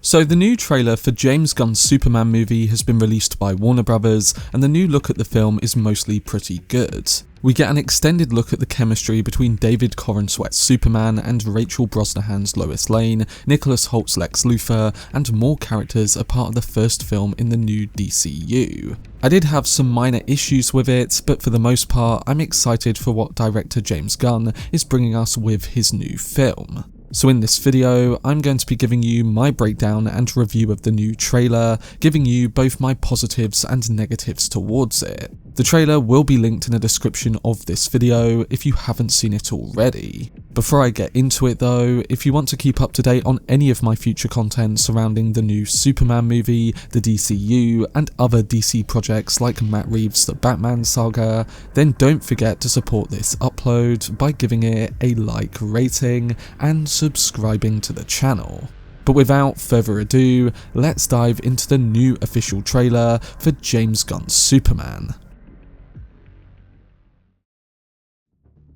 So the new trailer for James Gunn's Superman movie has been released by Warner Brothers, and the new look at the film is mostly pretty good. We get an extended look at the chemistry between David Corenswet's Superman and Rachel Brosnahan's Lois Lane, Nicholas Hoult's Lex Luthor, and more characters are part of the first film in the new DCU. I did have some minor issues with it, but for the most part, I'm excited for what director James Gunn is bringing us with his new film. So in this video, I'm going to be giving you my breakdown and review of the new trailer, giving you both my positives and negatives towards it. The trailer will be linked in the description of this video if you haven't seen it already. Before I get into it though, if you want to keep up to date on any of my future content surrounding the new Superman movie, the DCU, and other DC projects like Matt Reeves' The Batman Saga, then don't forget to support this upload by giving it a like rating and subscribing to the channel. But without further ado, let's dive into the new official trailer for James Gunn's Superman.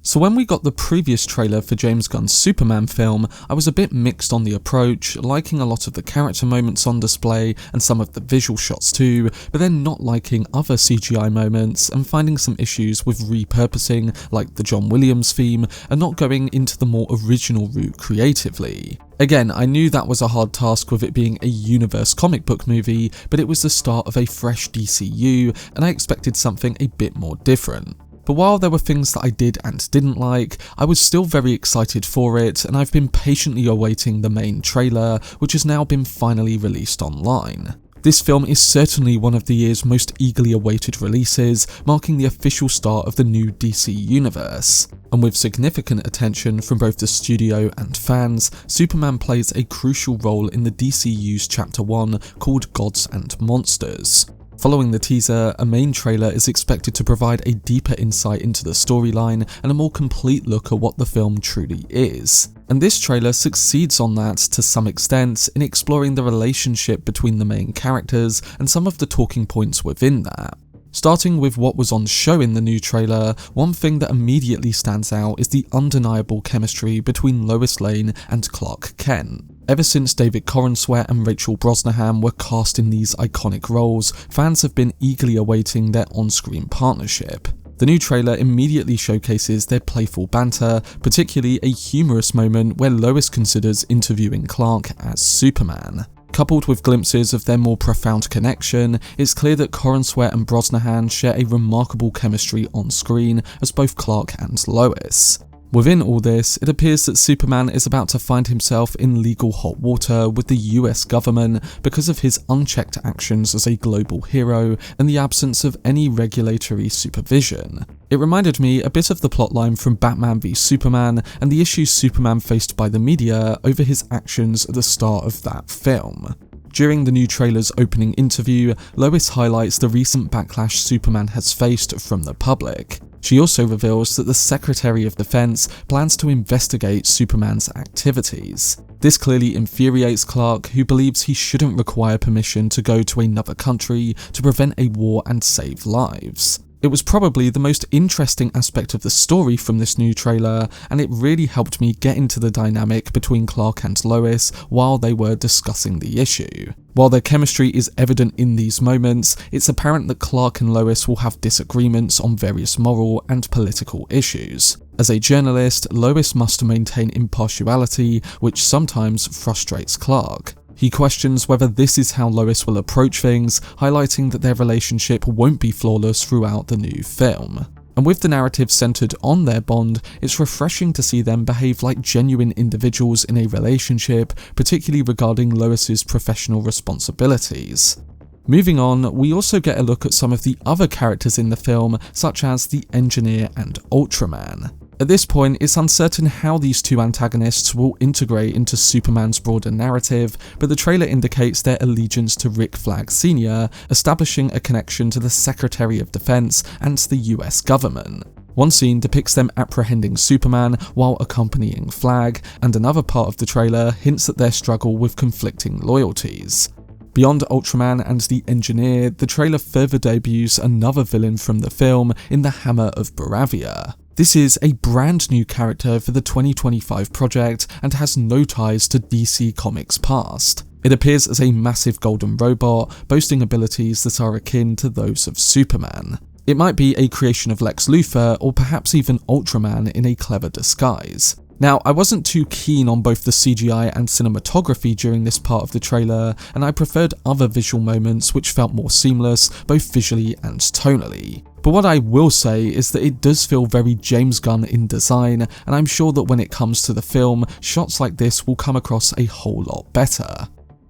So when we got the previous trailer for James Gunn's Superman film, I was a bit mixed on the approach, liking a lot of the character moments on display and some of the visual shots too, but then not liking other CGI moments and finding some issues with repurposing, like the John Williams theme, and not going into the more original route creatively. Again, I knew that was a hard task with it being a universe comic book movie, but it was the start of a fresh DCU, and I expected something a bit more different. But while there were things that I did and didn't like, I was still very excited for it, and I've been patiently awaiting the main trailer, which has now been finally released online. This film is certainly one of the year's most eagerly awaited releases, marking the official start of the new DC universe. And with significant attention from both the studio and fans, Superman plays a crucial role in the DCU's Chapter 1 called Gods and Monsters. Following the teaser, a main trailer is expected to provide a deeper insight into the storyline and a more complete look at what the film truly is. And this trailer succeeds on that to some extent in exploring the relationship between the main characters and some of the talking points within that. Starting with what was on show in the new trailer, one thing that immediately stands out is the undeniable chemistry between Lois Lane and Clark Kent. Ever since David Corenswet and Rachel Brosnahan were cast in these iconic roles, fans have been eagerly awaiting their on-screen partnership. The new trailer immediately showcases their playful banter, particularly a humorous moment where Lois considers interviewing Clark as Superman. Coupled with glimpses of their more profound connection, it's clear that Corenswet and Brosnahan share a remarkable chemistry on screen as both Clark and Lois. Within all this, it appears that Superman is about to find himself in legal hot water with the US government because of his unchecked actions as a global hero and the absence of any regulatory supervision. It reminded me a bit of the plotline from Batman v Superman and the issues Superman faced by the media over his actions at the start of that film. During the new trailer's opening interview, Lois highlights the recent backlash Superman has faced from the public. She also reveals that the Secretary of Defense plans to investigate Superman's activities. This clearly infuriates Clark, who believes he shouldn't require permission to go to another country to prevent a war and save lives. It was probably the most interesting aspect of the story from this new trailer, and it really helped me get into the dynamic between Clark and Lois while they were discussing the issue. While their chemistry is evident in these moments, it's apparent that Clark and Lois will have disagreements on various moral and political issues. As a journalist, Lois must maintain impartiality, which sometimes frustrates Clark. He questions whether this is how Lois will approach things, highlighting that their relationship won't be flawless throughout the new film. And with the narrative centered on their bond, it's refreshing to see them behave like genuine individuals in a relationship, particularly regarding Lois's professional responsibilities. Moving on, we also get a look at some of the other characters in the film, such as the Engineer and Ultraman. At this point, it's uncertain how these two antagonists will integrate into Superman's broader narrative, but the trailer indicates their allegiance to Rick Flag Sr., establishing a connection to the Secretary of Defense and the US government. One scene depicts them apprehending Superman while accompanying Flag, and another part of the trailer hints at their struggle with conflicting loyalties. Beyond Ultraman and the Engineer, the trailer further debuts another villain from the film in the Hammer of Boravia. This is a brand new character for the 2025 project and has no ties to DC Comics' past. It appears as a massive golden robot, boasting abilities that are akin to those of Superman. It might be a creation of Lex Luthor, or perhaps even Ultraman in a clever disguise. Now, I wasn't too keen on both the CGI and cinematography during this part of the trailer, and I preferred other visual moments which felt more seamless, both visually and tonally. But what I will say is that it does feel very James Gunn in design, and I'm sure that when it comes to the film, shots like this will come across a whole lot better.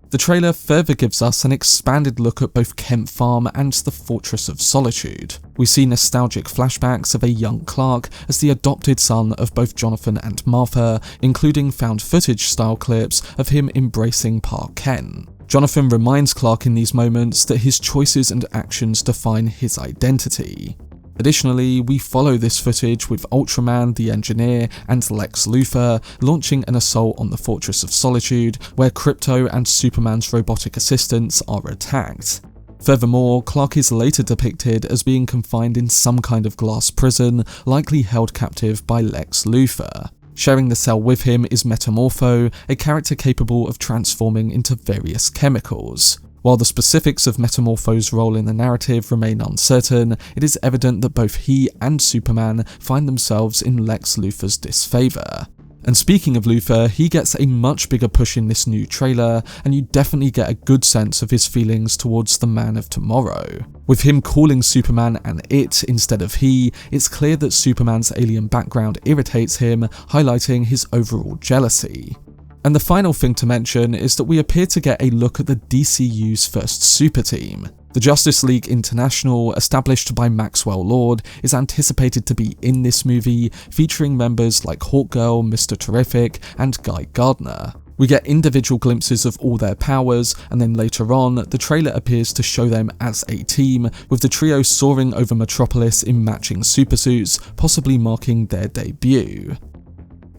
The trailer further gives us an expanded look at both Kent Farm and the Fortress of Solitude. We see nostalgic flashbacks of a young Clark as the adopted son of both Jonathan and Martha, including found footage style clips of him embracing Pa Kent. Jonathan reminds Clark in these moments that his choices and actions define his identity. Additionally, we follow this footage with Ultraman, the Engineer, and Lex Luthor launching an assault on the Fortress of Solitude, where Krypto and Superman's robotic assistants are attacked. Furthermore, Clark is later depicted as being confined in some kind of glass prison, likely held captive by Lex Luthor. Sharing the cell with him is Metamorpho, a character capable of transforming into various chemicals. While the specifics of Metamorpho's role in the narrative remain uncertain, it is evident that both he and Superman find themselves in Lex Luthor's disfavour. And speaking of Luthor, he gets a much bigger push in this new trailer, and you definitely get a good sense of his feelings towards the Man of Tomorrow. With him calling Superman an it instead of he, it's clear that Superman's alien background irritates him, highlighting his overall jealousy. And the final thing to mention is that we appear to get a look at the DCU's first super team. The Justice League International, established by Maxwell Lord, is anticipated to be in this movie, featuring members like Hawkgirl, Mr. Terrific, and Guy Gardner. We get individual glimpses of all their powers, and then later on, the trailer appears to show them as a team, with the trio soaring over Metropolis in matching supersuits, possibly marking their debut.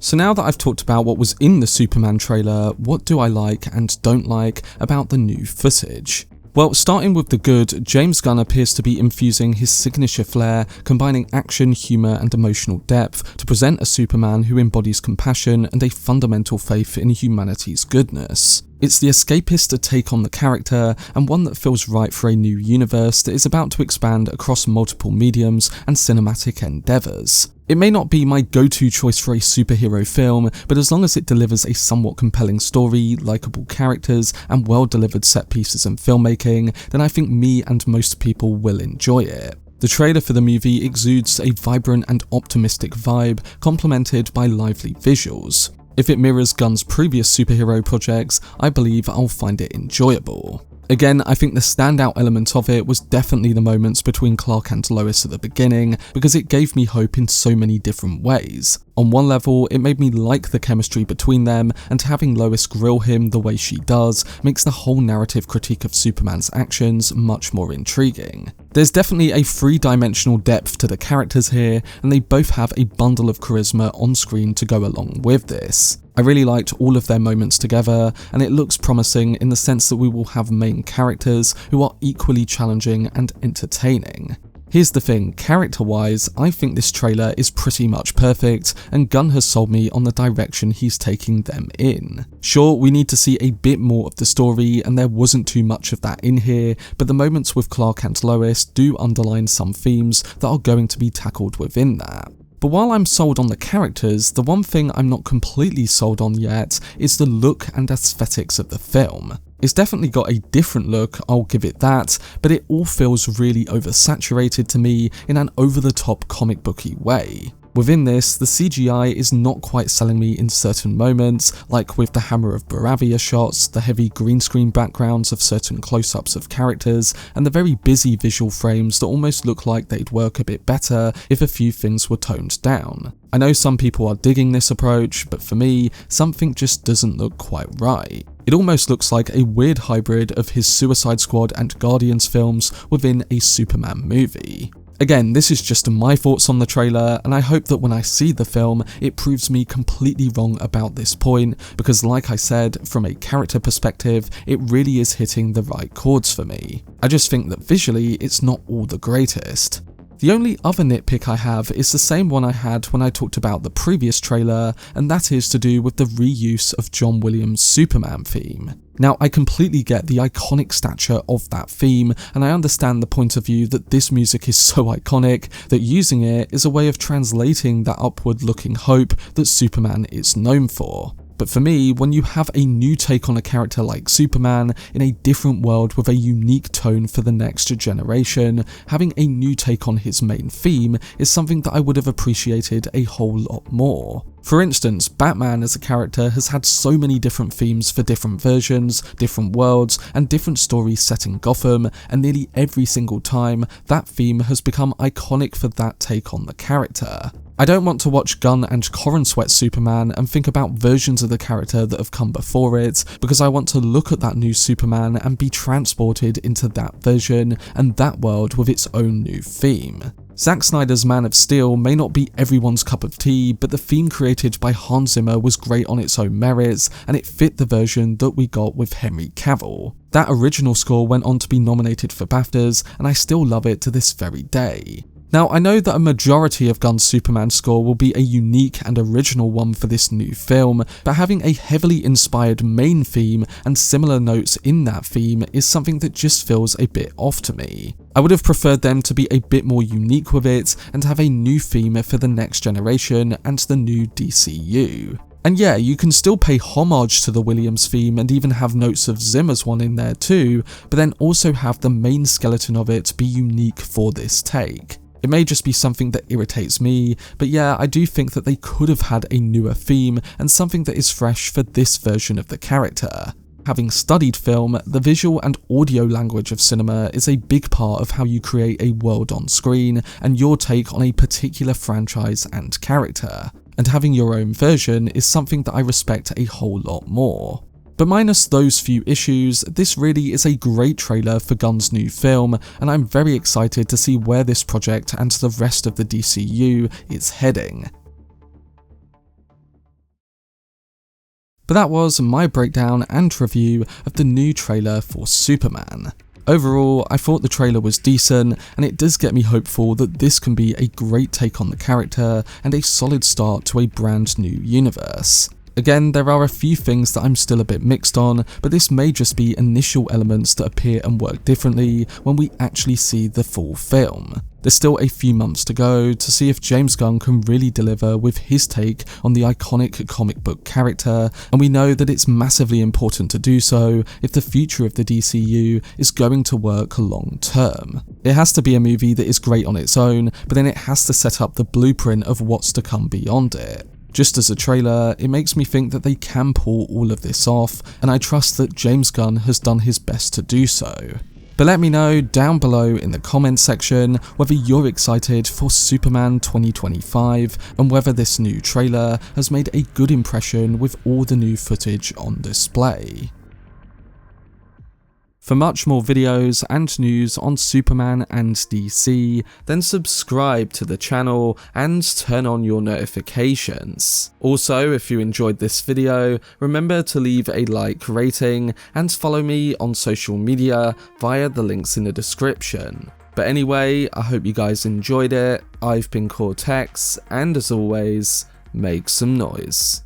So now that I've talked about what was in the Superman trailer, what do I like and don't like about the new footage? Well, starting with the good, James Gunn appears to be infusing his signature flair, combining action, humour and emotional depth to present a Superman who embodies compassion and a fundamental faith in humanity's goodness. It's the escapist take on the character, and one that feels right for a new universe that is about to expand across multiple mediums and cinematic endeavours. It may not be my go-to choice for a superhero film, but as long as it delivers a somewhat compelling story, likeable characters, and well-delivered set pieces and filmmaking, then I think me and most people will enjoy it. The trailer for the movie exudes a vibrant and optimistic vibe, complemented by lively visuals. If it mirrors Gunn's previous superhero projects, I believe I'll find it enjoyable. Again, I think the standout element of it was definitely the moments between Clark and Lois at the beginning, because it gave me hope in so many different ways. On one level, it made me like the chemistry between them, and having Lois grill him the way she does makes the whole narrative critique of Superman's actions much more intriguing. There's definitely a three-dimensional depth to the characters here, and they both have a bundle of charisma on screen to go along with this. I really liked all of their moments together, and it looks promising in the sense that we will have main characters who are equally challenging and entertaining. Here's the thing, character-wise, I think this trailer is pretty much perfect, and Gunn has sold me on the direction he's taking them in. Sure, we need to see a bit more of the story, and there wasn't too much of that in here, but the moments with Clark and Lois do underline some themes that are going to be tackled within that. But while I'm sold on the characters, the one thing I'm not completely sold on yet is the look and aesthetics of the film. It's definitely got a different look, I'll give it that, but it all feels really oversaturated to me in an over-the-top comic booky way. Within this, the CGI is not quite selling me in certain moments, like with the Hammer of Boravia shots, the heavy green screen backgrounds of certain close-ups of characters, and the very busy visual frames that almost look like they'd work a bit better if a few things were toned down. I know some people are digging this approach, but for me, something just doesn't look quite right. It almost looks like a weird hybrid of his Suicide Squad and Guardians films within a Superman movie. Again, this is just my thoughts on the trailer, and I hope that when I see the film, it proves me completely wrong about this point, because like I said, from a character perspective, it really is hitting the right chords for me. I just think that visually, it's not all the greatest. The only other nitpick I have is the same one I had when I talked about the previous trailer, and that is to do with the reuse of John Williams' Superman theme. Now, I completely get the iconic stature of that theme, and I understand the point of view that this music is so iconic that using it is a way of translating that upward-looking hope that Superman is known for. But for me, when you have a new take on a character like Superman in a different world with a unique tone for the next generation, having a new take on his main theme is something that I would have appreciated a whole lot more. For instance, Batman as a character has had so many different themes for different versions, different worlds, and different stories set in Gotham, and nearly every single time, that theme has become iconic for that take on the character. I don't want to watch Gunn and Corenswet Superman and think about versions of the character that have come before it, because I want to look at that new Superman and be transported into that version and that world with its own new theme. Zack Snyder's Man of Steel may not be everyone's cup of tea, but the theme created by Hans Zimmer was great on its own merits, and it fit the version that we got with Henry Cavill. That original score went on to be nominated for BAFTAs, and I still love it to this very day. Now, I know that a majority of Gunn's Superman score will be a unique and original one for this new film, but having a heavily inspired main theme and similar notes in that theme is something that just feels a bit off to me. I would have preferred them to be a bit more unique with it and have a new theme for the next generation and the new DCU. And yeah, you can still pay homage to the Williams theme and even have notes of Zimmer's one in there too, but then also have the main skeleton of it be unique for this take. It may just be something that irritates me, but yeah, I do think that they could have had a newer theme and something that is fresh for this version of the character. Having studied film, the visual and audio language of cinema is a big part of how you create a world on screen and your take on a particular franchise and character. And having your own version is something that I respect a whole lot more. But minus those few issues, this really is a great trailer for Gunn's new film, and I'm very excited to see where this project and the rest of the DCU is heading. But that was my breakdown and review of the new trailer for Superman. Overall, I thought the trailer was decent, and it does get me hopeful that this can be a great take on the character and a solid start to a brand new universe. Again, there are a few things that I'm still a bit mixed on, but this may just be initial elements that appear and work differently when we actually see the full film. There's still a few months to go to see if James Gunn can really deliver with his take on the iconic comic book character, and we know that it's massively important to do so if the future of the DCU is going to work long term. It has to be a movie that is great on its own, but then it has to set up the blueprint of what's to come beyond it. Just as a trailer, it makes me think that they can pull all of this off, and I trust that James Gunn has done his best to do so. But let me know down below in the comments section whether you're excited for Superman 2025 and whether this new trailer has made a good impression with all the new footage on display. For much more videos and news on Superman and DC, then subscribe to the channel and turn on your notifications. Also, if you enjoyed this video, remember to leave a like rating and follow me on social media via the links in the description. But anyway, I hope you guys enjoyed it. I've been Cortex, and as always, make some noise.